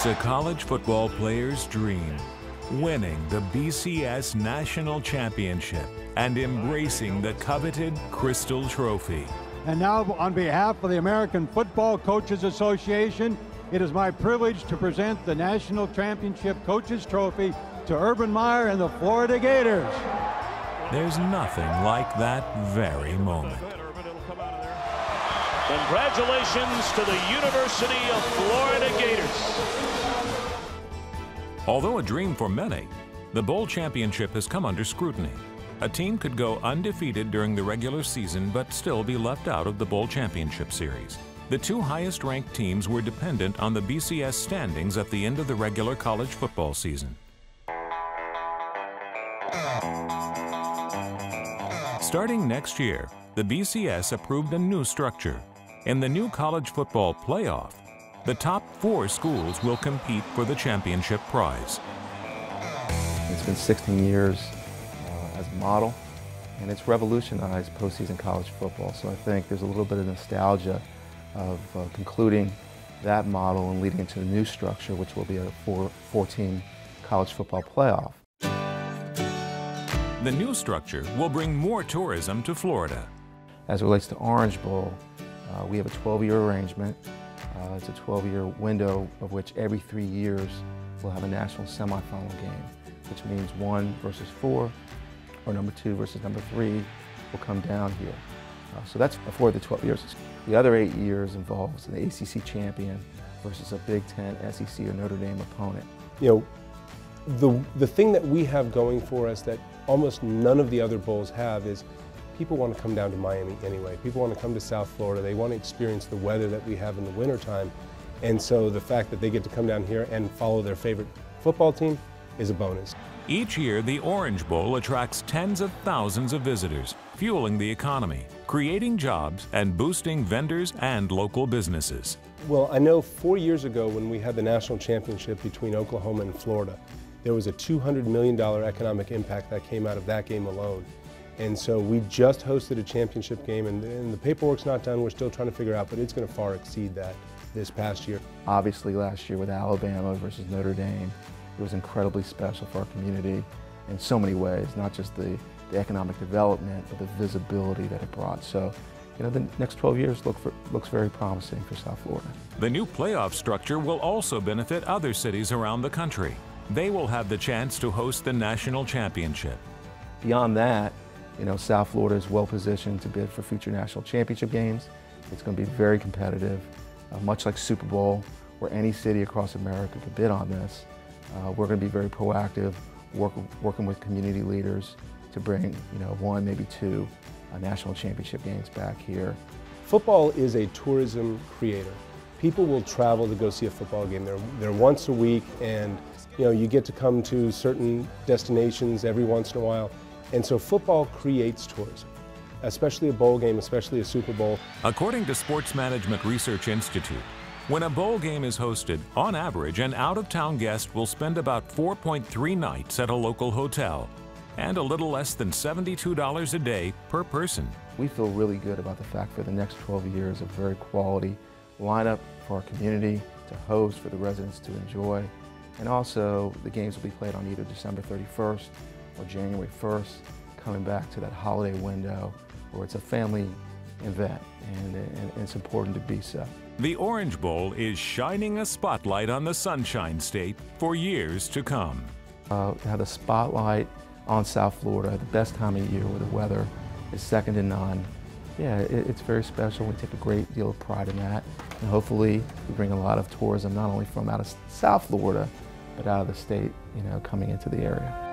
It's a college football player's dream, winning the BCS National Championship and embracing the coveted Crystal Trophy. And now, on behalf of the American Football Coaches Association, it is my privilege to present the National Championship Coaches Trophy to Urban Meyer and the Florida Gators. There's nothing like that very moment. Congratulations to the University of Florida Gators. Although a dream for many, the Bowl Championship has come under scrutiny. A team could go undefeated during the regular season but still be left out of the Bowl Championship Series. The two highest-ranked teams were dependent on the BCS standings at the end of the regular college football season. Starting next year, the BCS approved a new structure. In the new college football playoff, the top 4 schools will compete for the championship prize. It's been 16 years as a model, and it's revolutionized postseason college football. So I think there's a little bit of nostalgia of concluding that model and leading into the new structure, which will be a 4-team college football playoff. The new structure will bring more tourism to Florida. As it relates to Orange Bowl, we have a 12-year arrangement. It's a 12-year window of which every 3 years we'll have a national semifinal game, which means 1 versus 4 or number 2 versus number 3 will come down here. So that's before the 12 years. The other 8 years involves an ACC champion versus a Big Ten, SEC, or Notre Dame opponent. You know, the thing that we have going for us that almost none of the other bowls have is people want to come down to Miami anyway. People want to come to South Florida. They want to experience the weather that we have in the wintertime. And so the fact that they get to come down here and follow their favorite football team is a bonus. Each year, the Orange Bowl attracts tens of thousands of visitors, fueling the economy, creating jobs, and boosting vendors and local businesses. Well, I know 4 years ago when we had the national championship between Oklahoma and Florida, there was a $200 million economic impact that came out of that game alone. And so we just hosted a championship game, and the paperwork's not done. We're still trying to figure out, but it's going to far exceed that this past year. Obviously last year with Alabama versus Notre Dame, it was incredibly special for our community in so many ways, not just the economic development, but the visibility that it brought. So, you know, the next 12 years looks very promising for South Florida. The new playoff structure will also benefit other cities around the country. They will have the chance to host the national championship. Beyond that, you know, South Florida is well positioned to bid for future national championship games. It's going to be very competitive, much like Super Bowl, where any city across America could bid on this. We're going to be very proactive, working with community leaders to bring, you know, 1, maybe 2 national championship games back here. Football is a tourism creator. People will travel to go see a football game. They're once a week, and you know, you get to come to certain destinations every once in a while. And so football creates tourism, especially a bowl game, especially a Super Bowl. According to Sports Management Research Institute, when a bowl game is hosted, on average, an out-of-town guest will spend about 4.3 nights at a local hotel and a little less than $72 a day per person. We feel really good about the fact for the next 12 years of very quality lineup for our community to host, for the residents to enjoy. And also, the games will be played on either December 31st or January 1st, coming back to that holiday window where it's a family event, and it's important to be so. The Orange Bowl is shining a spotlight on the Sunshine State for years to come. To have a spotlight on South Florida, the best time of year where the weather is second to none. Yeah, it's very special. We take a great deal of pride in that. And hopefully we bring a lot of tourism, not only from out of South Florida, but out of the state, you know, coming into the area.